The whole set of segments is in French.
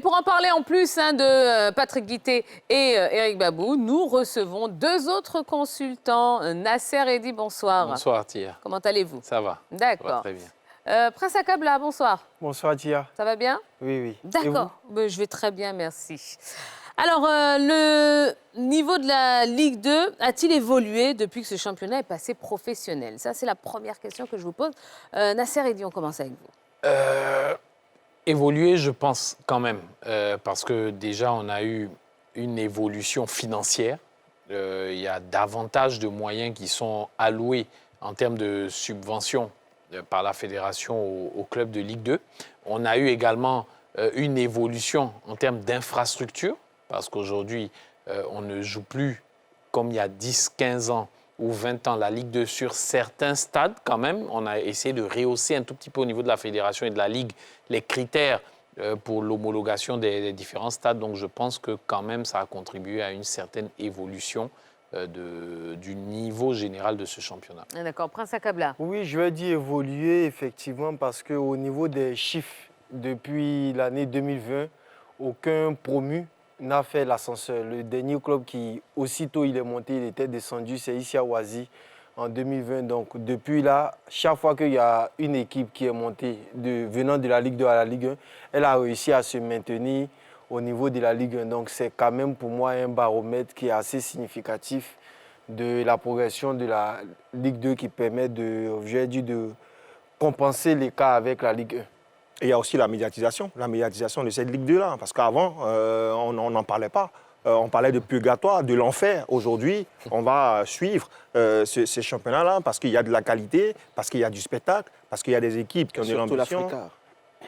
Et pour en parler en plus de Patrick Guité et Éric Babou, nous recevons deux autres consultants. Nasser Eddy, bonsoir. Bonsoir, Tia. Comment allez-vous? Ça va. D'accord. Très bien. Prince Akabla, bonsoir. Bonsoir, Tia. Ça va bien? Oui, oui. D'accord. Je vais très bien, merci. Alors, le niveau de la Ligue 2 a-t-il évolué depuis que ce championnat est passé professionnel? Ça, c'est la première question que je vous pose. Nasser Eddy, on commence avec vous. Évoluer, je pense quand même, parce que déjà, on a eu une évolution financière. Il y a davantage de moyens qui sont alloués en termes de subventions par la fédération au club de Ligue 2. On a eu également une évolution en termes d'infrastructure, parce qu'aujourd'hui, on ne joue plus comme il y a 10, 15 ans ou 20 ans la Ligue 2 sur certains stades quand même. On a essayé de rehausser un tout petit peu au niveau de la fédération et de la Ligue les critères pour l'homologation des différents stades. Donc je pense que quand même ça a contribué à une certaine évolution du niveau général de ce championnat. D'accord. Prince Akabla. Oui, je vais dire évoluer effectivement parce qu'au niveau des chiffres, depuis l'année 2020, aucun promu n'a fait l'ascenseur. Le dernier club qui, aussitôt il est monté, il était descendu, c'est ici à Oisy en 2020. Donc depuis là, chaque fois qu'il y a une équipe qui est montée venant de la Ligue 2 à la Ligue 1, elle a réussi à se maintenir au niveau de la Ligue 1. Donc c'est quand même pour moi un baromètre qui est assez significatif de la progression de la Ligue 2 qui permet de compenser l'écart avec la Ligue 1. Et il y a aussi la médiatisation de cette Ligue 2-là. Parce qu'avant, on n'en parlait pas. On parlait de purgatoire, de l'enfer. Aujourd'hui, on va suivre ces championnats-là parce qu'il y a de la qualité, parce qu'il y a du spectacle, parce qu'il y a des équipes qui ont de l'ambition. Surtout l'Africa.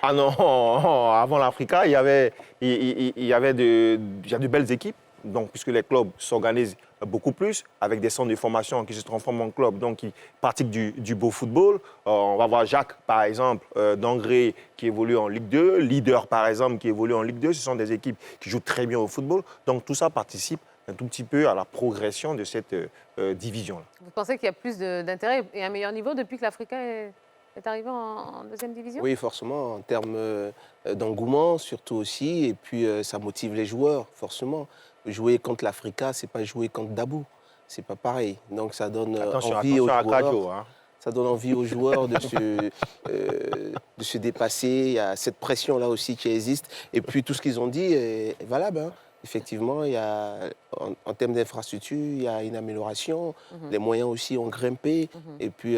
Ah non, avant l'Africa, il y a de belles équipes. Donc, puisque les clubs s'organisent beaucoup plus avec des centres de formation qui se transforment en clubs, donc qui pratiquent du beau football. On va voir Jacques, par exemple, d'Angré, qui évolue en Ligue 2, Leader, par exemple, qui évolue en Ligue 2. Ce sont des équipes qui jouent très bien au football. Donc, tout ça participe un tout petit peu à la progression de cette division-là. Vous pensez qu'il y a plus d'intérêt et un meilleur niveau depuis que l'Africa est arrivé en deuxième division? Oui, forcément, en termes d'engouement, surtout aussi. Et puis, ça motive les joueurs, forcément. Jouer contre l'Africa, c'est pas jouer contre Dabou. C'est pas pareil. Donc, ça donne envie aux joueurs. Cadio, hein. Ça donne envie aux joueurs de se dépasser. Il y a cette pression-là aussi qui existe. Et puis, tout ce qu'ils ont dit est valable. Hein. Effectivement, il y a, en termes d'infrastructure, il y a une amélioration. Les moyens aussi ont grimpé. Et puis,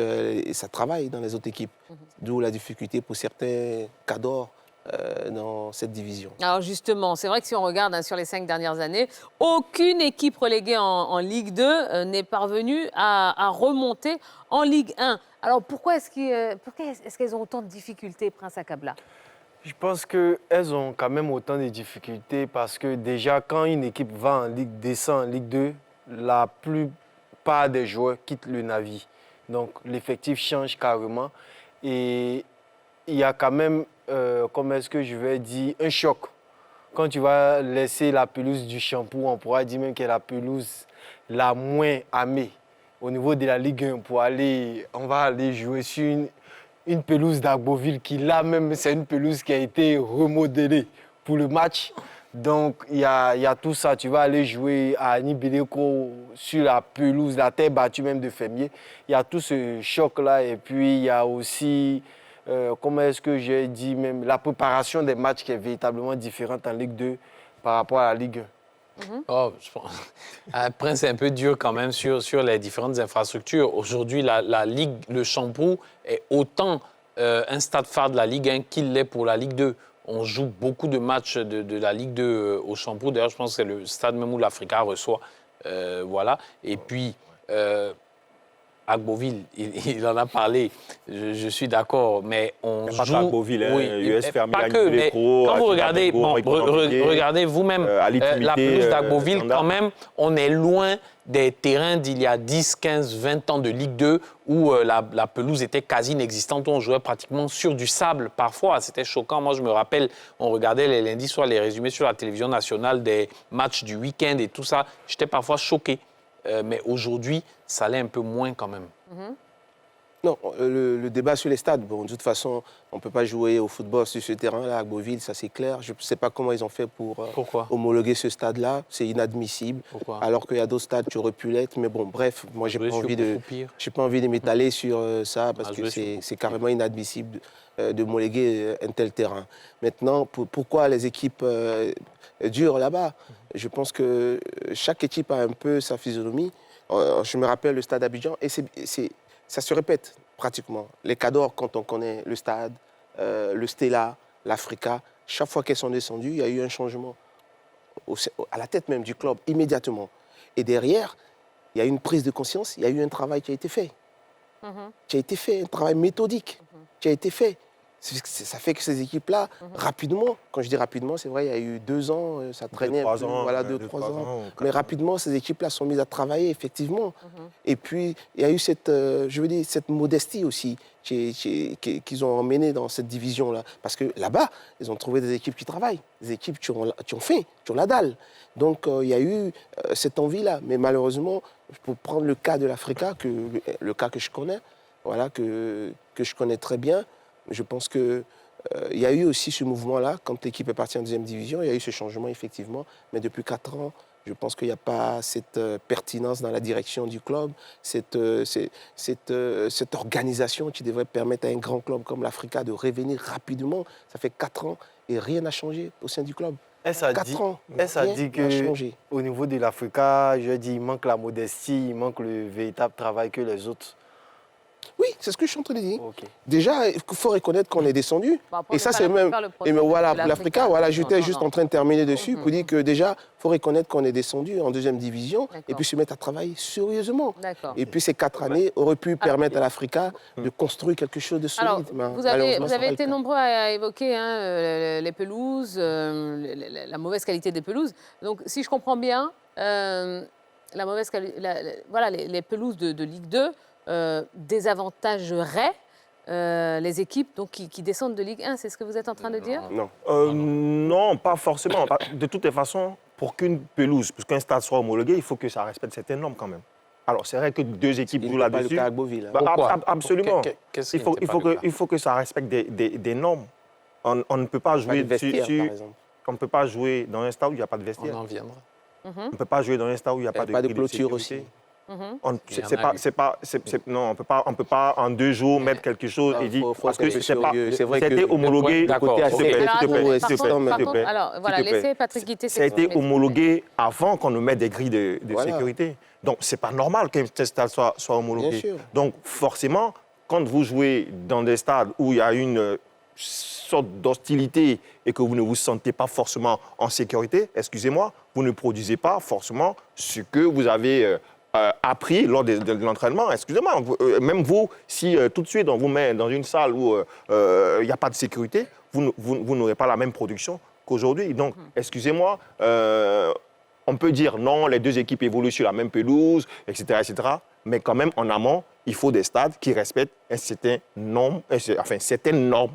ça travaille dans les autres équipes. D'où la difficulté pour certains cadors dans cette division. Alors justement, c'est vrai que si on regarde sur les 5 dernières années, aucune équipe reléguée en Ligue 2 n'est parvenue à remonter en Ligue 1. Alors pourquoi est-ce qu'elles ont autant de difficultés, Prince Akabla? Je pense qu'elles ont quand même autant de difficultés parce que déjà, quand une équipe va en Ligue, descend en Ligue 2, la plupart des joueurs quittent le navire. Donc l'effectif change carrément. Et il y a quand même, comment est-ce que je vais dire, un choc. Quand tu vas laisser la pelouse du Champoux, on pourra dire même que la pelouse la moins amée au niveau de la Ligue 1 on va aller jouer sur une pelouse d'Agboville qui là même, c'est une pelouse qui a été remodelée pour le match. Donc il y a tout ça. Tu vas aller jouer à Nibileko sur la pelouse, la terre battue même de Fermier. Il y a tout ce choc-là et puis il y a aussi... comment est-ce que j'ai dit même la préparation des matchs qui est véritablement différente en Ligue 2 par rapport à la Ligue 1. Oh, je pense. Après, c'est un peu dur quand même sur les différentes infrastructures. Aujourd'hui, la Ligue, le Champoux est autant un stade phare de la Ligue 1 qu'il l'est pour la Ligue 2. On joue beaucoup de matchs de la Ligue 2 au Champoux. D'ailleurs, je pense que c'est le stade même où l'Africa reçoit. Voilà. Et puis... Agboville, il en a parlé, je suis d'accord, mais on joue... Pas Agboville, oui, US Fermier, pas que, mais quand vous regardez, regardez vous-même la pelouse d'Agboville, quand même, on est loin des terrains d'il y a 10, 15, 20 ans de Ligue 2 où la pelouse était quasi inexistante, où on jouait pratiquement sur du sable parfois. C'était choquant. Moi, je me rappelle, on regardait les lundis soirs les résumés sur la télévision nationale des matchs du week-end et tout ça. J'étais parfois choqué. Mais aujourd'hui, ça l'est un peu moins quand même. Non, le débat sur les stades, bon, de toute façon, on ne peut pas jouer au football sur ce terrain-là, à Beauville, ça c'est clair. Je ne sais pas comment ils ont fait pour Pourquoi homologuer ce stade-là. C'est inadmissible. Pourquoi Alors qu'il y a d'autres stades qui auraient pu l'être. Mais bon, bref, moi, j'ai pas envie de m'étaler sur ça parce que c'est carrément inadmissible d'homologuer un tel terrain. Maintenant, pourquoi les équipes durent là-bas? Je pense que chaque équipe a un peu sa physionomie. Je me rappelle le stade d'Abidjan et ça se répète pratiquement. Les Cadors, quand on connaît le stade, le Stella, l'Africa, chaque fois qu'elles sont descendues, il y a eu un changement à la tête même du club, immédiatement. Et derrière, il y a eu une prise de conscience, il y a eu un travail qui a été fait. Qui a été fait, un travail méthodique qui a été fait. Ça fait que ces équipes-là, rapidement, quand je dis rapidement, c'est vrai, il y a eu 2 ans, ça traînait un peu, voilà, 2-3 ans. Mais rapidement, ces équipes-là sont mises à travailler, effectivement. Et puis, il y a eu cette modestie aussi qu'ils ont emmenée dans cette division-là. Parce que là-bas, ils ont trouvé des équipes qui travaillent, des équipes qui ont faim, qui ont la dalle. Donc, il y a eu cette envie-là. Mais malheureusement, pour prendre le cas de l'Africa, le cas que je connais, voilà, que je connais très bien, je pense qu'il y a eu aussi ce mouvement-là, quand l'équipe est partie en 2e division, il y a eu ce changement, effectivement. Mais depuis 4 ans, je pense qu'il n'y a pas cette pertinence dans la direction du club, cette organisation qui devrait permettre à un grand club comme l'Africa de revenir rapidement. Ça fait 4 ans et rien n'a changé au sein du club. Est-ce à dire qu'au niveau de l'Africa, je dis, il manque la modestie, il manque le véritable travail que les autres? Oui, c'est ce que je suis en train de dire. Okay. Déjà, il faut reconnaître qu'on est descendu. Et ça, c'est même. Et mais voilà, pour l'Africa, voilà, j'étais juste en train de terminer dessus pour dire que déjà, il faut reconnaître qu'on est descendu en 2e division et puis se mettre à travailler sérieusement. Et puis ces 4 années auraient pu permettre à l'Africa de construire quelque chose de solide. Alors, vous avez été nombreux à évoquer les pelouses, la mauvaise qualité des pelouses. Donc, si je comprends bien, les pelouses de Ligue 2 désavantageraient les équipes donc, qui descendent de Ligue 1. C'est ce que vous êtes en train de dire? Non. Non, pas forcément. De toutes les façons, pour qu'une pelouse, pour qu'un stade soit homologué, il faut que ça respecte certaines normes quand même. Alors, c'est vrai que 2 équipes jouent là-dessus. Absolument. Il faut que ça respecte des normes. On ne peut pas jouer on ne peut pas jouer dans un stade où il n'y a pas de vestiaire. On en viendra. On ne peut pas jouer dans un stade où il n'y a pas de clôture aussi. On ne peut pas en 2 jours mettre quelque chose et dire parce que c'était homologué. Alors voilà, laissez Patrick Guité. Ça a été homologué avant qu'on ne mette des grilles de sécurité. Donc c'est pas normal qu'un stade soit homologué. Donc forcément, quand vous jouez dans des stades où il y a une sorte d'hostilité et que vous ne vous sentez pas forcément en sécurité, excusez-moi, vous ne produisez pas forcément ce que vous avez appris lors de l'entraînement. Excusez-moi, même vous, si tout de suite on vous met dans une salle où il n'y a pas de sécurité, vous n'aurez pas la même production qu'aujourd'hui. Donc, excusez-moi, on peut dire non, les 2 équipes évoluent sur la même pelouse, etc., etc. Mais quand même, en amont, il faut des stades qui respectent certaines normes,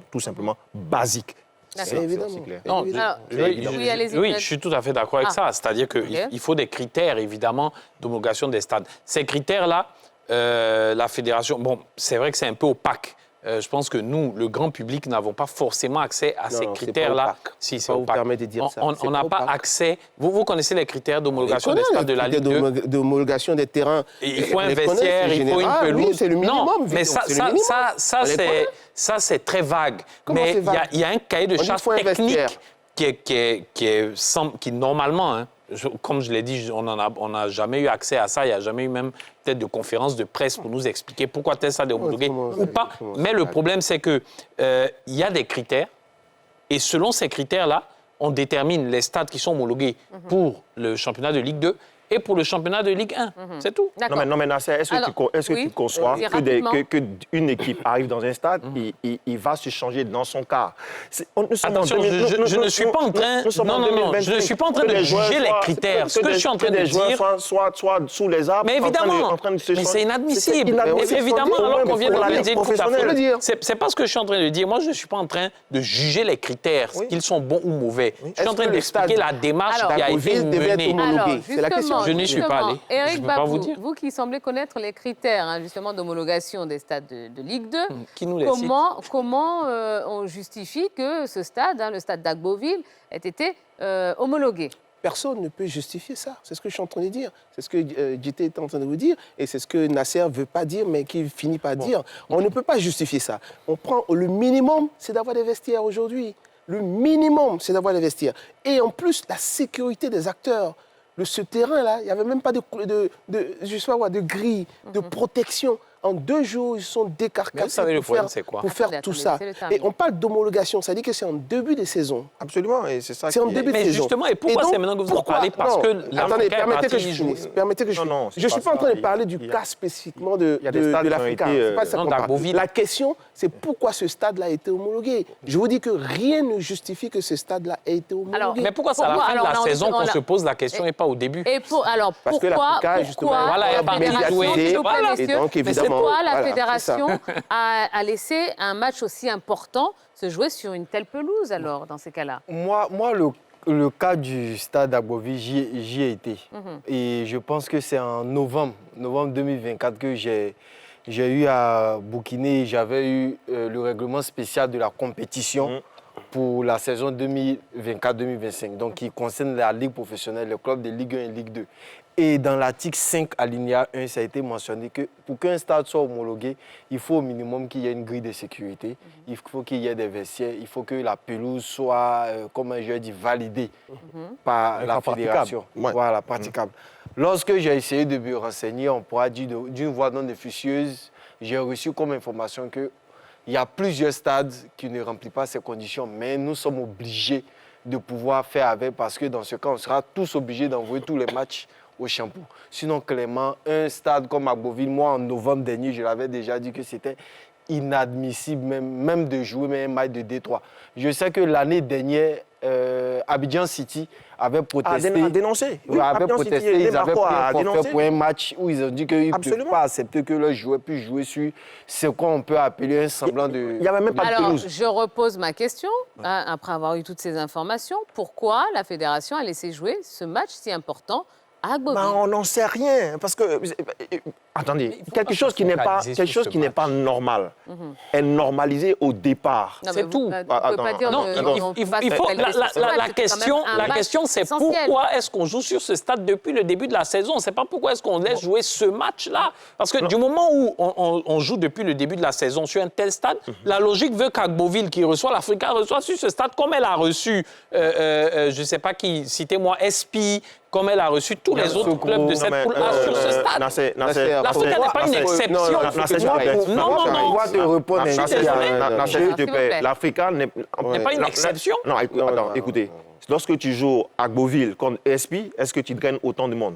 tout simplement basiques. C'est évident. Non, oui, je suis tout à fait d'accord avec ça. C'est-à-dire qu'il faut des critères, évidemment, d'homologation des stades. Ces critères-là, la fédération... Bon, c'est vrai que c'est un peu opaque. Je pense que nous, le grand public, n'avons pas forcément accès à ces critères-là. Si, c'est opaque. Permet de dire ça. On n'a pas accès... Vous connaissez les critères d'homologation des stades de la Ligue 2? D'homologation des terrains. Il faut un vestiaire, il faut une pelouse. Oui, c'est le minimum. Non, mais ça, c'est très vague. Mais il y a un cahier de charges technique qui normalement... comme je l'ai dit, on n'a jamais eu accès à ça. Il n'y a jamais eu même peut-être de conférence de presse pour nous expliquer pourquoi tel stade est homologué ou pas. Mais le problème, c'est qu'il y a des critères. Et selon ces critères-là, on détermine les stades qui sont homologués pour le championnat de Ligue 2 et pour le championnat de Ligue 1. C'est tout. Non, mais Nasser, est-ce que tu conçois qu'une équipe arrive dans un stade, il va se changer dans son cas? Attention, je ne suis pas en train... je ne suis pas en train de juger les critères. Ce que je suis en train de dire... Soit sous les arbres, mais évidemment, mais c'est inadmissible. Évidemment, alors qu'on vient d'organiser une coupe d'Afrique. C'est pas ce que je suis en train de dire. Moi, je ne suis pas en train de juger les critères, qu'ils sont bons ou mauvais. Je suis en train d'expliquer la démarche qui a été menée. C'est la question. Alors, Je n'y suis pas allé. Je Éric peux pas vous Babou, dire. vous qui semblez connaître les critères justement d'homologation des stades de Ligue 2, Qui nous les cite? comment on justifie que ce stade, le stade d'Agboville, ait été homologué? Personne ne peut justifier ça. C'est ce que je suis en train de dire. C'est ce que JT est en train de vous dire. Et c'est ce que Nasser ne veut pas dire, mais qui finit par dire. On ne peut pas justifier ça. On prend le minimum, c'est d'avoir des vestiaires aujourd'hui. Le minimum, c'est d'avoir des vestiaires. Et en plus, la sécurité des acteurs. Ce terrain-là, il n'y avait même pas de grille, de protection. En 2 jours, ils sont Mais décarcassés vous savez, le problème, c'est quoi? pour faire Attendez, tout ça. c'est le temps. Et on parle d'homologation, ça dit que c'est en début de saison. Absolument, et c'est ça C'est en qui est- début de Mais saison. justement, et pourquoi donc, c'est maintenant que vous en pourquoi- parlez? Parce non, que attendez, l'Africain est permettez que parti je y jouer. finisse. Permettez que je Non, finisse. non, c'est Je ne pas suis pas en ça. train de parler du Il y a- cas spécifiquement de il y a des stades qui ont l'Africain. été, C'est pas ça non, qu'on parle. d'Agboville. La question, c'est pourquoi ce stade-là a été homologué. Je vous dis que rien ne justifie que ce stade-là ait été homologué. Alors, Mais pourquoi c'est à la Pourquoi? fin de Alors, la on- saison on qu'on a- se pose la question et pas au début? Et alors, Parce que pourquoi, l'Africa, justement, Voilà, il y a la pas fédération, médiatisé. s'il vous plaît, Voilà. Et messieurs, donc, évidemment, pourquoi la voilà, fédération a laissé un match aussi important se jouer sur une telle pelouse, alors, dans ces cas-là? Moi, le cas du stade Agboville, j'y ai été. Et je pense que c'est en novembre 2024 que j'ai eu à bouquiner, j'avais eu le règlement spécial de la compétition pour la saison 2024-2025, donc qui concerne la Ligue professionnelle, les clubs de Ligue 1 et Ligue 2. Et dans l'article 5, alinéa 1, ça a été mentionné que pour qu'un stade soit homologué, il faut au minimum qu'il y ait une grille de sécurité, il faut qu'il y ait des vestiaires, il faut que la pelouse soit, comme je dis, validée par la fédération. Ouais. Voilà, praticable. Lorsque j'ai essayé de me renseigner, on pourra dire d'une voix non officieuse, j'ai reçu comme information que il y a plusieurs stades qui ne remplissent pas ces conditions, mais nous sommes obligés de pouvoir faire avec parce que dans ce cas, on sera tous obligés d'envoyer tous les matchs au Champoux. Sinon, clairement, un stade comme Agboville, moi, en novembre dernier, je l'avais déjà dit que c'était inadmissible même de jouer un match de D3. Je sais que l'année dernière, Abidjan City avait protesté. A dénoncé. Oui, avait Abidjan protesté, City, ils avaient Marco pris a un forfait dénoncé. pour un match où ils ont dit qu'ils ne peuvent Absolument. pas accepter que leurs joueurs puissent jouer sur ce qu'on peut appeler un semblant de... Il n'y avait même pas de Alors, pelouse. je repose ma question, après avoir eu toutes ces informations. Pourquoi la fédération a laissé jouer ce match si important à Agboville? Ben, on n'en sait rien. Parce que, attendez, il faut quelque pas chose se qui n'est pas, focaliser quelque sur chose ce qui n'est match. pas normal est normalisé au départ. Non, c'est mais tout. Vous ne Ah, pouvez pas attends, dire Non, de- attends. on peut il pas faut, se focaliser sur ce match, la c'est quand même un match question, c'est essentiel. pourquoi est-ce qu'on joue sur ce stade depuis le début de la saison? C'est pas pourquoi est-ce qu'on laisse jouer ce match-là. Parce que du moment où on joue depuis le début de la saison sur un tel stade, la logique veut qu'Agboville, qui reçoit l'Africa, reçoit sur ce stade comme elle a reçu, je ne sais pas qui, citez-moi, SP, comme elle a reçu tous les autres clubs de cette poule A sur ce stade. L'Africa n'est pas une exception. On va te répondre. je suis désolé. S'il te S'il vous plaît, plaît. l'Africa n'est pas une exception. Non, attends, écoutez. Lorsque tu joues à Agboville contre ESP, est-ce que tu draines autant de monde?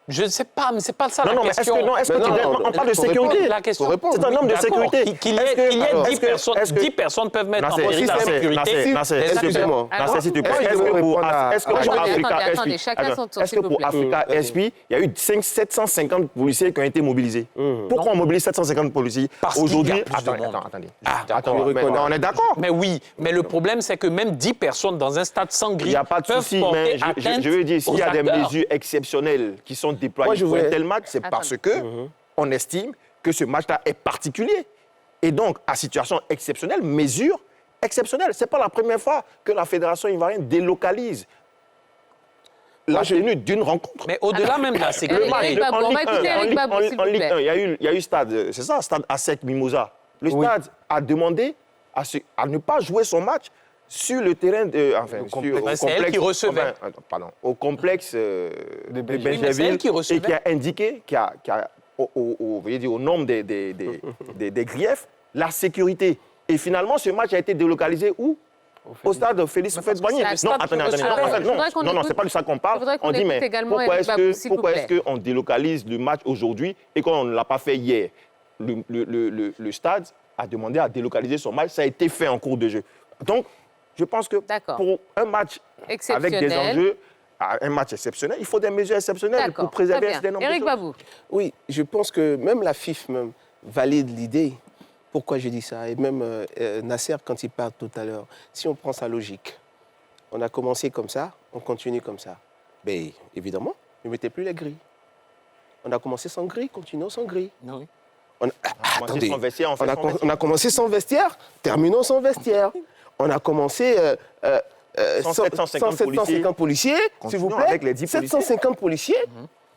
Je ne sais pas, mais ce n'est pas ça Non, la non, mais est-ce question. que, non, est-ce que Mais tu non, draines? non, On parle de faut sécurité. répondre. La question, Faut répondre. C'est un nombre de d'accord, sécurité. Qu'il y ait, Est-ce que- qu'il y ait alors, 10 est-ce que- personnes, est-ce que- 10 personnes peuvent mettre en Nasser, péril la Nasser, sécurité. Nasser, Est-ce s'il te que- plaît. Alors, Nasser, s'il te plaît. est-ce Est-ce que que vous pour répondez est-ce que pour Attendez, Africa attendez, SP, chacun son tour, est-ce que s'il vous pour plaît. Africa SP, il y a eu 550 policiers qui ont été mobilisés? Pourquoi on mobilise 750 policiers Parce qu'il y a aujourd'hui? plus de monde. Attendez. d'accord, mais on est d'accord. Mais oui, mais le problème, c'est que même 10 personnes dans un stade sans Il grille n'y a pas de peuvent souci, porter mais atteinte je veux dire, s'il y a aux des acteurs. mesures exceptionnelles qui sont Moi, déployées je pour un voulais- tel match, c'est parce Attendez. que on estime que ce match-là est particulier. Et donc, à situation exceptionnelle, mesure exceptionnelle. Ce n'est pas la première fois que la Fédération ivoirienne délocalise la tenue d'une rencontre. Mais au-delà même de la Eric sécurité, Babou, on va en écouter Ligue 1, Eric Babou, s'il vous en Ligue plaît. 1, il y a eu stade, c'est ça, stade ASEC Mimosa. Le stade a demandé à ne pas jouer son match sur le terrain de, enfin, complexe. C'est elle qui recevait. au complexe de Oui, mais c'est elle Benjerville, qui recevait. et qui a indiqué, au nombre des griefs, la sécurité. Et finalement, ce match a été délocalisé où? Au stade Félix Houphouët-Boigny. c'est le stade Non, attendez, qui attendez. reçoit. Je voudrais qu'on Non, écoute- c'est pas de ça qu'on je parle. voudrais qu'on On dit, écoute mais également pourquoi Eric Babou, s'il vous pourquoi plaît. est-ce qu'on délocalise le match aujourd'hui et qu'on ne l'a pas fait hier? Le stade a demandé à délocaliser son match. Ça a été fait en cours de jeu. Donc, je pense que D'accord. pour un match avec des Exceptionnel. enjeux, un match exceptionnel, il faut des mesures exceptionnelles D'accord, pour préserver très un bien. certain nombre de Eric choses. Babou. Oui, je pense que même la FIF même valide l'idée. Pourquoi je dis ça? Et même Nasser, quand il parle tout à l'heure, si on prend sa logique, on a commencé comme ça, on continue comme ça. Mais évidemment, ne mettez plus les grilles. On a commencé sans grille, continuons sans grille. Oui. On a, attendez, sans vestiaire, on fait sans vestiaire. on a commencé sans vestiaire, terminons sans vestiaire. On a commencé 750 policiers, s'il vous Continuons plaît. avec les 10 policiers. 750 policiers,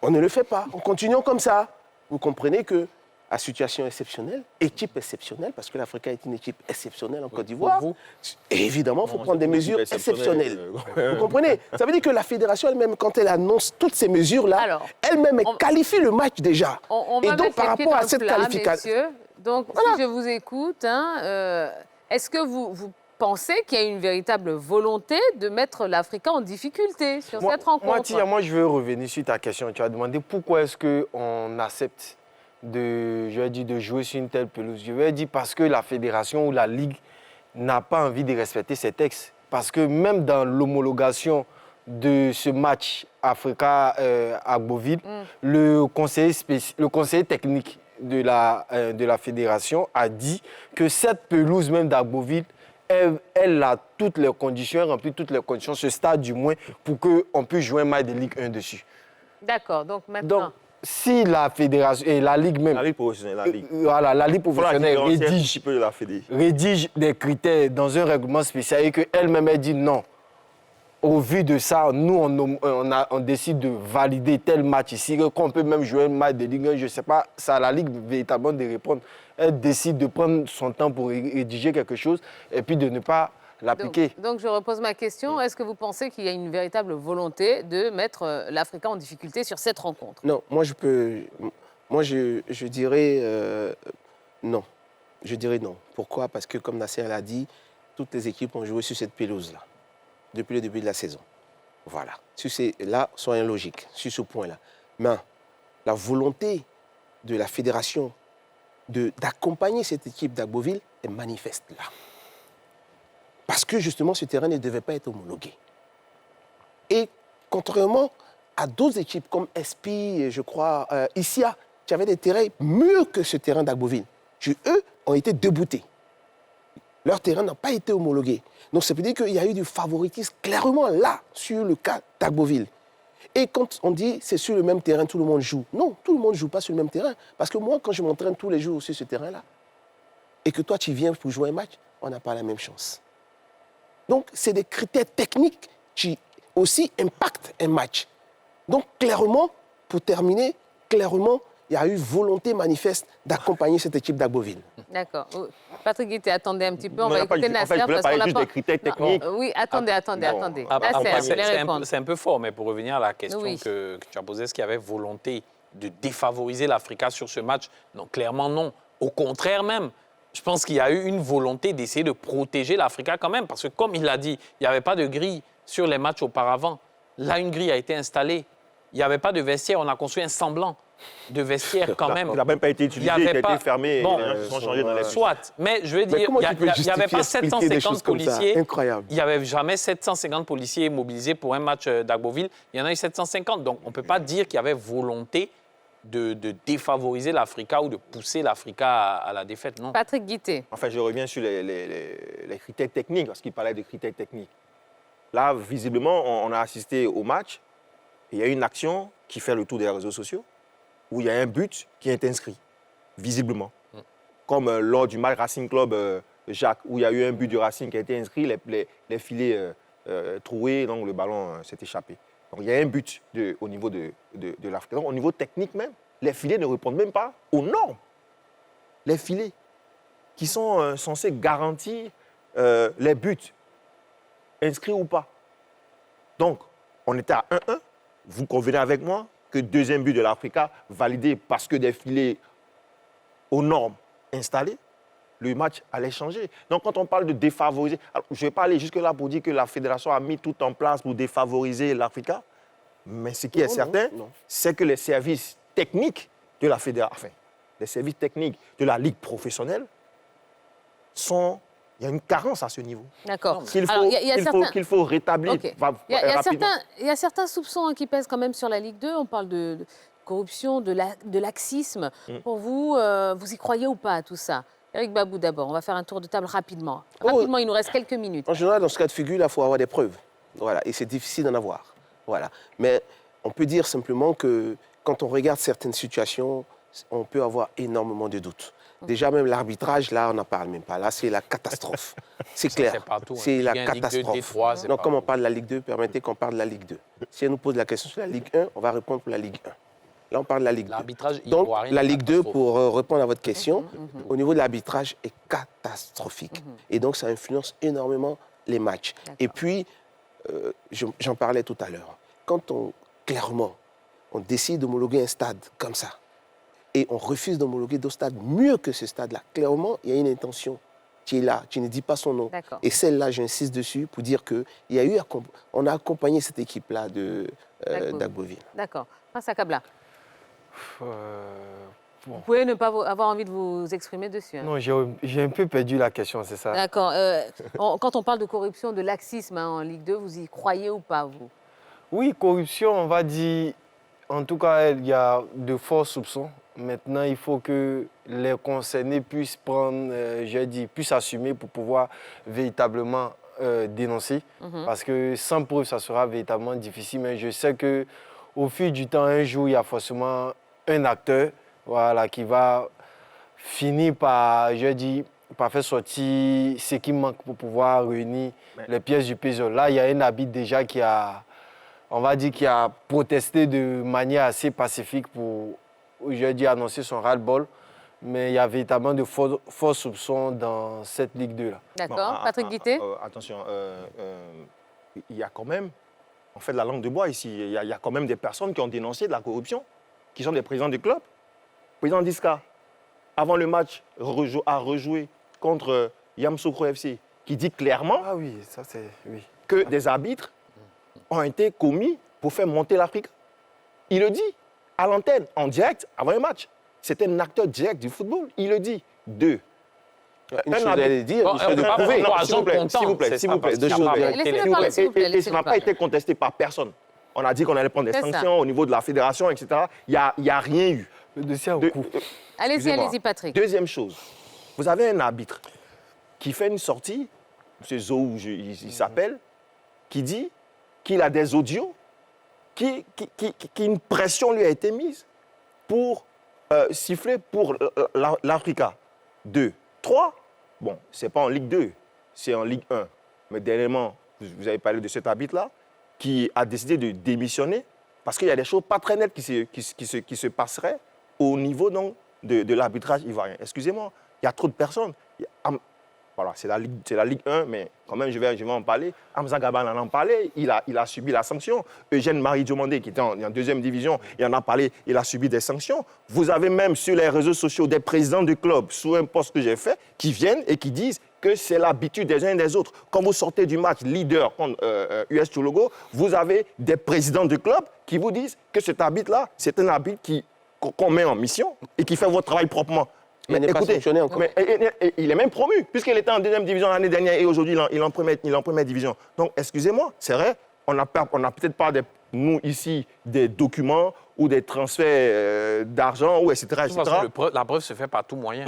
on ne le fait pas. On continue comme ça. Vous comprenez que à situation exceptionnelle, équipe exceptionnelle, parce que l'Afrique est une équipe exceptionnelle en Côte d'Ivoire, vous. et évidemment, il faut Non, prendre des c'est une mesures équipe exceptionnelles. exceptionnelle. Vous comprenez? Ça veut dire que la fédération elle-même, quand elle annonce toutes ces mesures-là, Alors, elle-même elle qualifie le match déjà. On Et va donc, mettre par les pieds rapport dans à le cette plat, qualification... messieurs. Donc, Voilà. si je vous écoute, est-ce que vous pensez qu'il y a une véritable volonté de mettre l'Africain en difficulté sur cette rencontre? Tia, moi, je veux revenir sur ta question. Tu as demandé pourquoi est-ce qu'on accepte de jouer sur une telle pelouse. Je vais dire parce que la fédération ou la ligue n'a pas envie de respecter ces textes. Parce que même dans l'homologation de ce match Africa-Agboville, le conseiller technique de la fédération a dit que cette pelouse même d'Agboville, elle a toutes les conditions, elle remplit toutes les conditions, ce stade du moins, pour qu'on puisse jouer un match de Ligue 1 dessus. D'accord, donc maintenant... Donc, si la fédération et la Ligue même... La Ligue professionnelle, la Ligue. Voilà, la Ligue Il faut la professionnelle différencier un rédige petit peu de la Fédé. des critères dans un règlement spécial et qu'elle-même elle dit non. Au vu de ça, nous, on décide de valider tel match ici, qu'on peut même jouer un match de Ligue 1, je ne sais pas, c'est à la Ligue véritablement de répondre. Elle décide de prendre son temps pour rédiger quelque chose et puis de ne pas l'appliquer. Donc, je repose ma question. Est-ce que vous pensez qu'il y a une véritable volonté de mettre l'Africain en difficulté sur cette rencontre? Non, moi je dirais non. Je dirais non. Pourquoi? Parce que comme Nasser l'a dit, toutes les équipes ont joué sur cette pelouse-là depuis le début de la saison. Voilà. Là, soyons logiques sur ce point-là. Mais la volonté de la fédération d'accompagner cette équipe d'Agboville est manifeste là. Parce que justement, ce terrain ne devait pas être homologué. Et contrairement à d'autres équipes comme SP, je crois, Issia, qui avaient des terrains mieux que ce terrain d'Agboville, qui, eux, ont été déboutés. Leur terrain n'a pas été homologué. Donc, ça veut dire qu'il y a eu du favoritisme clairement là, sur le cas d'Agboville. Et quand on dit c'est sur le même terrain, tout le monde joue. Non, tout le monde ne joue pas sur le même terrain. Parce que moi, quand je m'entraîne tous les jours sur ce terrain-là, et que toi, tu viens pour jouer un match, on n'a pas la même chance. Donc, c'est des critères techniques qui aussi impactent un match. Donc, clairement, pour terminer, clairement, il y a eu volonté manifeste d'accompagner cette équipe d'Agboville. D'accord. Patrick Guité, attendez un petit peu. On Non, va il y a pas écouter du- en fait, Nasser je voulais parce qu'on parler n'a juste pas... des critères techniques. Oui, attendez. Nasser, C'est vous voulez répondre. c'est un peu fort, mais pour revenir à la question Oui. que tu as posée, est-ce qu'il y avait volonté de défavoriser l'Africa sur ce match? Non, clairement non. Au contraire même, je pense qu'il y a eu une volonté d'essayer de protéger l'Africa quand même, parce que comme il l'a dit, il n'y avait pas de grille sur les matchs auparavant. Là, une grille a été installée. Il n'y avait pas de vestiaire, on a construit un semblant de vestiaire quand même. Il n'a même pas été utilisé, Il y il a avait été pas- fermé. Bon, les gens sont changés dans les Soit, mais je veux dire, comment tu peux il n'y avait pas justifier, expliquer des choses 750 comme ça? policiers. Incroyable. Il n'y avait jamais 750 policiers mobilisés pour un match d'Agboville. Il y en a eu 750. Donc, on ne peut pas dire qu'il y avait volonté de défavoriser l'Africa ou de pousser l'Africa à la défaite. Non. Patrick Guité. Enfin, je reviens sur les critères techniques, parce qu'il parlait de critères techniques. Là, visiblement, on a assisté au match. Et il y a une action qui fait le tour des réseaux sociaux, où il y a un but qui est inscrit, visiblement. Comme lors du match Racing Club Jacques, où il y a eu un but du Racing qui a été inscrit, les filets troués, donc le ballon s'est échappé. Donc il y a un but au niveau de l'Afrique. Donc au niveau technique même, les filets ne répondent même pas aux normes. Les filets qui sont censés garantir les buts, inscrits ou pas. Donc, on était à 1-1. Vous convenez avec moi que deuxième but de l'Africa, validé parce que des filets aux normes installés, le match allait changer. Donc, quand on parle de défavoriser, alors, je ne vais pas aller jusque-là pour dire que la fédération a mis tout en place pour défavoriser l'Africa, mais ce qui est certain, c'est que les services techniques de la fédération, enfin, les services techniques de la ligue professionnelle sont... Il y a une carence à ce niveau. D'accord. Qu'il faut, Alors, il y a certains... qu'il faut rétablir Ok. rapidement. Il y a certains soupçons qui pèsent quand même sur la Ligue 2. On parle de corruption, de laxisme. Pour vous, vous y croyez ou pas à tout ça? Eric Babou d'abord, on va faire un tour de table rapidement. Rapidement, il nous reste quelques minutes. En général, dans ce cas de figure, il faut avoir des preuves. Voilà. Et c'est difficile d'en avoir. Voilà. Mais on peut dire simplement que quand on regarde certaines situations, on peut avoir énormément de doutes. Déjà, même l'arbitrage, là, on n'en parle même pas. Là, c'est la catastrophe. C'est clair. C'est partout, hein. C'est la Ligue 1, Ligue 2, catastrophe. Ligue 3, c'est Donc, comme on partout. parle de la Ligue 2, permettez qu'on parle de la Ligue 2. Si elle nous pose la question sur la Ligue 1, on va répondre pour la Ligue 1. Là, on parle de la Ligue 2. L'arbitrage Donc, ivoirien, la Ligue 2, catastrophe. pour répondre à votre question, au niveau de l'arbitrage, est catastrophique. Et donc, ça influence énormément les matchs. Et puis, j'en parlais tout à l'heure. Quand clairement, on décide d'homologuer un stade comme ça, et on refuse d'homologuer d'autres stades mieux que ce stade-là, clairement, il y a une intention qui est là. Tu ne dis pas son nom. D'accord. Et celle-là, j'insiste dessus pour dire on a accompagné cette équipe-là d'Agboville. D'accord. Prince Akabla, Bon. vous pouvez ne pas avoir envie de vous exprimer dessus. Hein. Non, j'ai un peu perdu la question, c'est ça. D'accord. Quand on parle de corruption, de laxisme en Ligue 2, vous y croyez ou pas, vous? Oui, corruption, on va dire, en tout cas, il y a de forts soupçons. Maintenant, il faut que les concernés puissent prendre, puissent assumer pour pouvoir véritablement dénoncer. Parce que sans preuve, ça sera véritablement difficile. Mais je sais qu'au fil du temps, un jour, il y a forcément un acteur qui va finir par, par faire sortir ce qui manque pour pouvoir réunir les pièces du puzzle. Là, il y a un habit déjà qui a protesté de manière assez pacifique pour, annoncer son ras-le-bol. Mais il y a véritablement de forts soupçons dans cette Ligue 2 là. D'accord. Patrick Guité? Attention, il y a quand même, on fait de la langue de bois ici, il y a quand même des personnes qui ont dénoncé de la corruption, qui sont des présidents du club. Le président d'Iska, avant le match, a rejoué contre Yamoussoukro FC, qui dit clairement Ah oui, ça c'est... Oui. que des arbitres ont été commis pour faire monter l'Afrique. Il le dit à l'antenne, en direct, avant le match. C'est un acteur direct du football. Il le dit. Deux. Une chose à aller dire, Bon, une chose on de peut pas prouver. prendre S'il vous plaît, content, s'il vous plaît, c'est s'il ça, vous plaît. parce Deux qu'il y a choses pas- directes. Laissez-le S'il vous parler, plaît. s'il vous plaît, Et laissez-le ça n'a pas parler. été contesté par personne. On a dit qu'on allait prendre des C'est ça. sanctions au niveau de la fédération, etc. Il n'y a rien eu. Le dossier en De- cours. Allez-y, Excusez-moi. allez-y, Patrick. Deuxième chose, vous avez un arbitre qui fait une sortie, M. Zou, il s'appelle, qui dit qu'il a des audios, qu'une pression lui a été mise pour siffler pour l'Africa. 2. 3, bon, ce n'est pas en Ligue 2, c'est en Ligue 1. Mais dernièrement, vous avez parlé de cet arbitre-là, qui a décidé de démissionner parce qu'il y a des choses pas très nettes qui se passeraient au niveau donc, de l'arbitrage ivoirien. Excusez-moi, il y a trop de personnes. Voilà, c'est la Ligue 1, mais quand même, je vais en parler. Hamza Gaban en a parlé, il a subi la sanction. Eugène Marie Diomandé, qui était en deuxième division, il en a parlé, il a subi des sanctions. Vous avez même sur les réseaux sociaux des présidents de clubs, sous un post que j'ai fait, qui viennent et qui disent que c'est l'habitude des uns et des autres. Quand vous sortez du match leader contre US Chologo, vous avez des présidents de clubs qui vous disent que cet arbitre-là, c'est un arbitre qu'on met en mission et qui fait votre travail proprement. Mais il n'est pas sanctionné encore. Et il est même promu, puisqu'il était en deuxième division l'année dernière et aujourd'hui, il est en première division. Donc, excusez-moi, c'est vrai, on n'a peut-être pas, nous, ici, des documents ou des transferts d'argent, ou etc. De toute façon, la preuve se fait par tout moyen.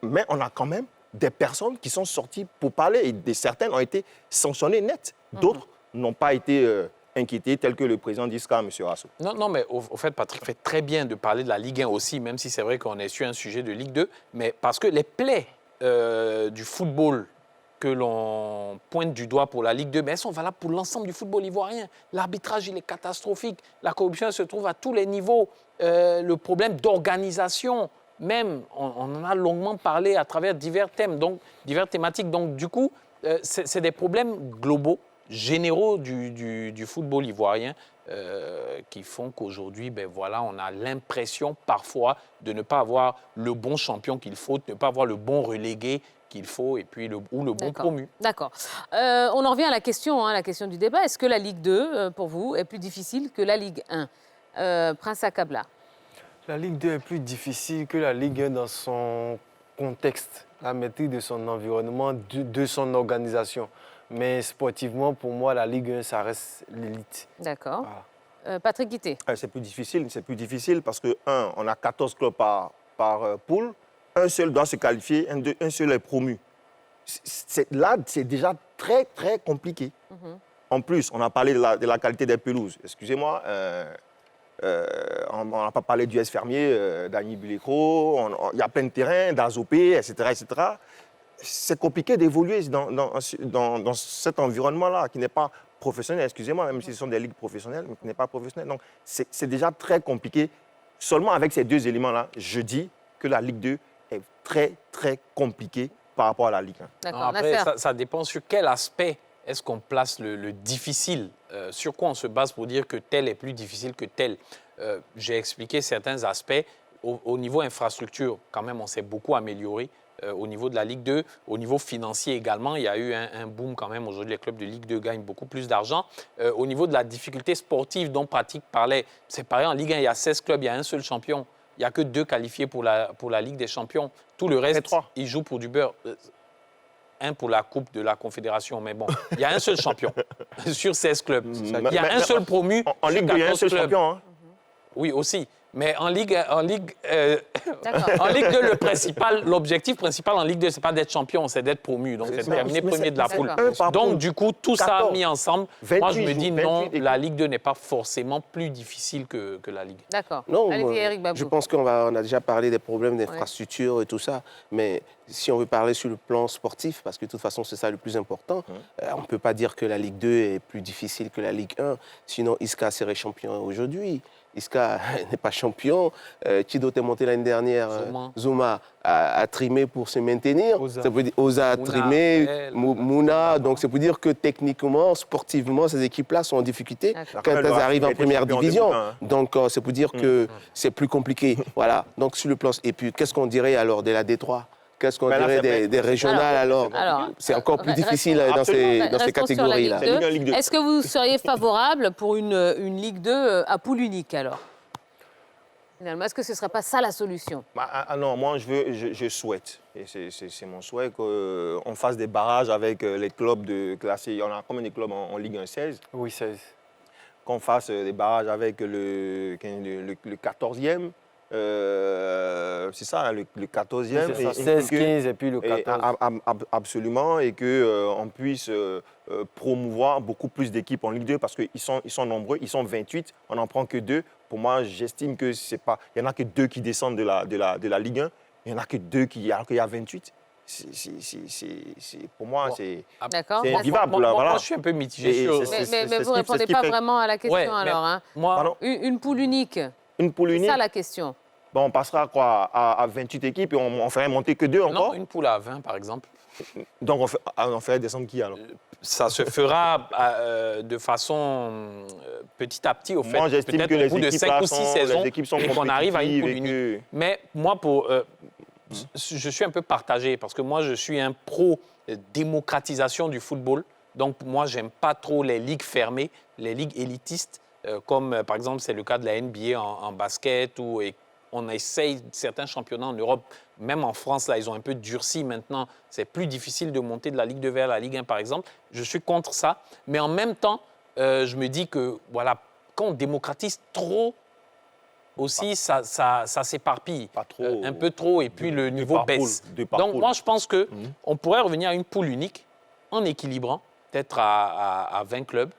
Mais on a quand même des personnes qui sont sorties pour parler et certaines ont été sanctionnées net. D'autres n'ont pas été inquiétés, tels que le président d'ISCA, M. Rasso. Non, mais au fait, Patrick fait très bien de parler de la Ligue 1 aussi, même si c'est vrai qu'on est sur un sujet de Ligue 2, mais parce que les plaies du football que l'on pointe du doigt pour la Ligue 2, mais elles sont valables pour l'ensemble du football ivoirien. L'arbitrage, il est catastrophique. La corruption, elle se trouve à tous les niveaux. Le problème d'organisation, même, on en a longuement parlé à travers divers thèmes, donc divers thématiques. Donc, du coup, c'est des problèmes globaux, généraux du football ivoirien qui font qu'aujourd'hui, voilà, on a l'impression parfois de ne pas avoir le bon champion qu'il faut, de ne pas avoir le bon relégué qu'il faut et puis le bon promu. D'accord. On en revient à la question du débat. Est-ce que la Ligue 2, pour vous, est plus difficile que la Ligue 1 Prince Akabla. La Ligue 2 est plus difficile que la Ligue 1 dans son contexte, la maîtrise de son environnement, de son organisation. Mais sportivement, pour moi, la Ligue 1, ça reste l'élite. D'accord. Voilà. Patrick Guité. C'est plus difficile parce que, on a 14 clubs par poule, un seul doit se qualifier, un seul est promu. Là, c'est déjà très, très compliqué. En plus, on a parlé de la qualité des pelouses. Excusez-moi, on n'a pas parlé du S Fermier, d'Agny Bulécro. Il y a plein de terrains, d'Azopé, etc., etc. C'est compliqué d'évoluer dans cet environnement-là qui n'est pas professionnel, excusez-moi, même si ce sont des ligues professionnelles, mais qui n'est pas professionnel. Donc, c'est déjà très compliqué. Seulement avec ces deux éléments-là, je dis que la Ligue 2 est très, très compliquée par rapport à la Ligue 1. D'accord, Après, Nasser. ça dépend sur quel aspect est-ce qu'on place le difficile. Sur quoi on se base pour dire que tel est plus difficile que tel. J'ai expliqué certains aspects. Au niveau infrastructure, quand même, on s'est beaucoup amélioré. Au niveau de la Ligue 2, au niveau financier également, il y a eu un boom quand même. Aujourd'hui, les clubs de Ligue 2 gagnent beaucoup plus d'argent. Au niveau de la difficulté sportive dont Pratique parlait, c'est pareil, en Ligue 1, il y a 16 clubs, il y a un seul champion. Il n'y a que 2 qualifiés pour la Ligue des champions. Tout le reste, 3. ils jouent pour du beurre. Un pour la Coupe de la Confédération, mais bon, il y a un seul champion sur 16 clubs. Il y a un seul promu. En Ligue 2, il y a un seul champion. Hein. Oui, aussi. Mais en Ligue 2, D'accord. l'objectif principal en Ligue 2, ce n'est pas d'être champion, c'est d'être promu. Donc, c'est de terminer premier de la poule. D'accord. Donc, du coup, tout ça 14, mis ensemble, 28 moi, je me dis jours, non, 28 la Ligue 2 n'est pas forcément plus difficile que la Ligue. D'accord. Non, Allez-y, moi, Eric Babou. je pense qu'on a déjà parlé des problèmes d'infrastructure et tout ça, mais si on veut parler sur le plan sportif, parce que de toute façon c'est ça le plus important, on ne peut pas dire que la Ligue 2 est plus difficile que la Ligue 1, sinon Isca serait champion aujourd'hui. Isca n'est pas champion. Chido est monté l'année dernière. Zouma a trimé pour se maintenir. Oza. Ça veut dire Oza a trimé, Mouna. Donc, c'est pour dire que techniquement, sportivement, ces équipes-là sont en difficulté D'accord. quand elles arrivent en première division. Hein. Donc, c'est pour dire que c'est plus compliqué. Voilà. Donc, sur le plan. Et puis, qu'est-ce qu'on dirait alors de la Détroit? Qu'est-ce qu'on Ben là, dirait des régionales alors? C'est encore plus difficile dans ces Restons catégories-là. sur la Ligue 2. Ligue 2. Est-ce que vous seriez favorable pour une Ligue 2 à poule unique alors? Finalement, est-ce que ce ne serait pas ça la solution? Non, moi, je souhaite, et c'est mon souhait, qu'on fasse des barrages avec les clubs de classés. On a combien de clubs en Ligue 1? 16? Oui, 16. Qu'on fasse des barrages avec le 14e. C'est ça, le 14e. C'est ça, 16, 15 et puis le 14. Absolument, et qu'on puisse promouvoir beaucoup plus d'équipes en Ligue 2 parce qu'ils sont nombreux, ils sont 28, on n'en prend que 2. Pour moi, j'estime que c'est pas. Il n'y en a que 2 qui descendent de la Ligue 1, il n'y en a que 2 alors qu'il y a 28. Pour moi, c'est invivable. Moi, je suis un peu mitigé sur... Mais vous ne répondez pas vraiment à la question alors. Hein. Moi, Une poule unique. Une poule unique. C'est ça la question. Bon, on passera quoi, à 28 équipes et on ferait monter que 2 encore? non, une poule à 20, par exemple. Donc, on ferait descendre qui alors? Ça se fera de façon petit à petit, au fait. Moi, j'estime que peut-être au bout de 5 ou 6 saisons, les équipes sont qu'on arrive à une poule compétitives et unique. Mais moi, je suis un peu partagé parce que moi, je suis un pro-démocratisation du football. Donc, moi, j'aime pas trop les ligues fermées, les ligues élitistes, comme par exemple, c'est le cas de la NBA en basket ou on essaye certains championnats en Europe, même en France, là, ils ont un peu durci maintenant. C'est plus difficile de monter de la Ligue 2 vers la Ligue 1, par exemple. Je suis contre ça. Mais en même temps, je me dis que, voilà, quand on démocratise trop, aussi, ça s'éparpille. Pas trop. Un peu trop, et puis le niveau baisse. Donc, moi, je pense qu'on pourrait revenir à une poule unique en équilibrant, peut-être à 20 clubs.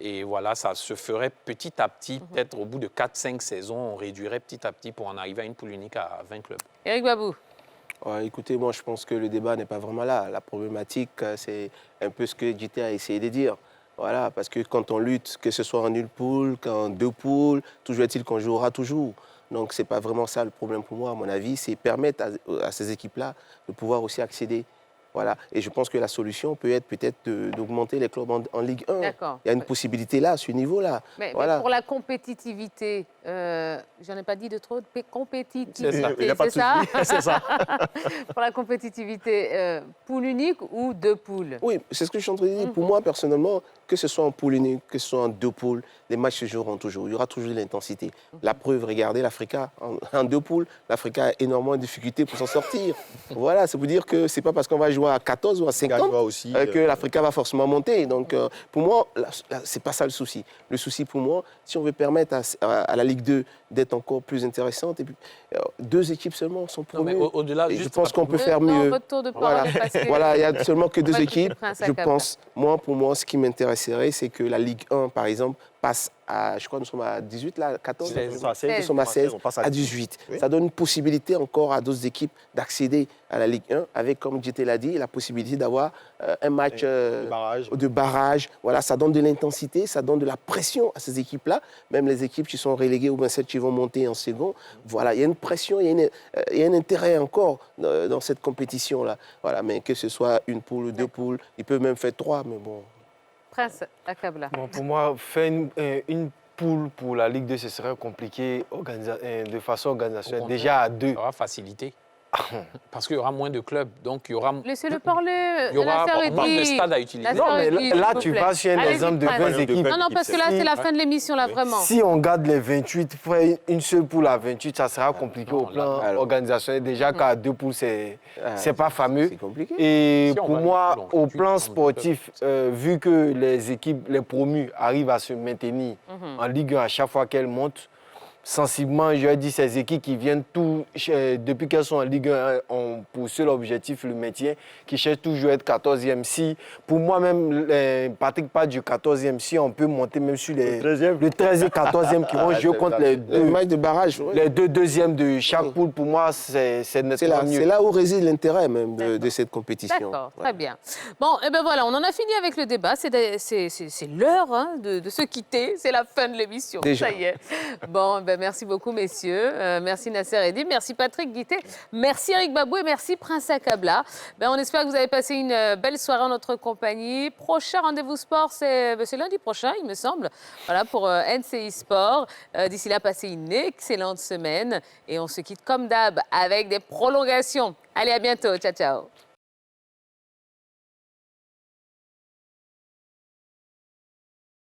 Et voilà, ça se ferait petit à petit, peut-être au bout de 4-5 saisons, on réduirait petit à petit pour en arriver à une poule unique à 20 clubs. Eric Babou. Ouais, écoutez, moi je pense que le débat n'est pas vraiment là. La problématique, c'est un peu ce que JT a essayé de dire. Voilà, parce que quand on lutte, que ce soit en une poule, qu'en 2 poules, toujours est-il qu'on jouera toujours. Donc ce n'est pas vraiment ça le problème pour moi, à mon avis. C'est permettre à ces équipes-là de pouvoir aussi accéder. Voilà. Et je pense que la solution peut être peut-être d'augmenter les clubs en Ligue 1. D'accord. Il y a une possibilité là, à ce niveau-là. Mais voilà. pour la compétitivité, j'en ai pas dit de trop, compétitivité, C'est ça. C'est ça. Pour la compétitivité, poule unique ou 2 poules? Oui, c'est ce que je suis en train de dire. Pour moi, personnellement, que ce soit en poule unique, que ce soit en 2 poules, les matchs se joueront toujours. Il y aura toujours de l'intensité. La preuve, regardez l'Africa. En 2 poules, l'Africa a énormément de difficultés pour s'en sortir. Voilà, ça veut dire que ce n'est pas parce qu'on va jouer à 14 ou à 50 que l'Africa va forcément monter. Donc, pour moi, ce n'est pas ça le souci. Le souci, pour moi, si on veut permettre à la Ligue 2 d'être encore plus intéressante, et puis, 2 équipes seulement sont promues. Au-delà, je pense qu'on peut faire Non, mieux. votre tour de parole est passé. Voilà, il y a seulement que 2 On va écouter équipes. Prince Je Akabla. pense, pour moi, ce qui m'intéresse, serré, c'est que la Ligue 1, par exemple, passe à, je crois que nous sommes à 18, là, 14, 16. nous sommes à 16, on passe à 18. Oui. Ça donne une possibilité encore à d'autres équipes d'accéder à la Ligue 1 avec, comme JT l'a dit, la possibilité d'avoir un match de barrage. Voilà, ça donne de l'intensité, ça donne de la pression à ces équipes-là. Même les équipes qui sont reléguées ou bien celles qui vont monter en second. Voilà, il y a une pression, il y a un intérêt encore dans cette compétition-là. Voilà, mais que ce soit une poule ou deux poules, ils peuvent même faire 3, mais bon. Prince Akabla. Bon, pour moi, faire une poule pour la Ligue 2, ce serait compliqué de façon organisationnelle. Au Déjà à 2. Ça va faciliter. Parce qu'il y aura moins de clubs, donc il y aura... Laissez-le parler. Il y aura Nasser moins de Eddy. stades à utiliser. Nasser Non, mais Eddy, là, s'il vous tu plaît. vas sur un Allez-y, exemple de Prince. 20 équipes. Non, parce que là, c'est la fin de l'émission, là, vraiment. Si on garde les 28, faire une seule poule à 28, ça sera compliqué au plan alors. organisationnel. Déjà qu'à 2 poules, c'est pas fameux. C'est compliqué. Et Si on pour va moi, donc, au 28, plan on sportif, vu que les équipes, les promus arrivent à se maintenir en Ligue 1 à chaque fois qu'elles montent, sensiblement, je dis ces équipes qui viennent depuis qu'elles sont en Ligue 1, ont pour seul objectif le maintien, qui cherchent toujours à être 14e. Si, pour moi-même, Patrick parle du 14e, si on peut monter même sur le 13e, 14e qui vont jouer contre les Le deux, match de barrage, oui. les deux deuxièmes de chaque poule, pour moi, c'est nettement mieux. C'est là où réside l'intérêt même de cette compétition. D'accord, Ouais. très bien. Bon, et ben voilà, on en a fini avec le débat. C'est l'heure hein, de se quitter. C'est la fin de l'émission. Déjà. Ça y est. Bon, ben merci beaucoup, messieurs. Merci Nasser Eddy, merci Patrick Guité, merci Eric Babou et merci Prince Akabla. Ben, on espère que vous avez passé une belle soirée en notre compagnie. Prochain rendez-vous sport, c'est lundi prochain, il me semble. Voilà, pour NCI Sport. D'ici là, passez une excellente semaine. Et on se quitte comme d'hab avec des prolongations. Allez, à bientôt. Ciao, ciao.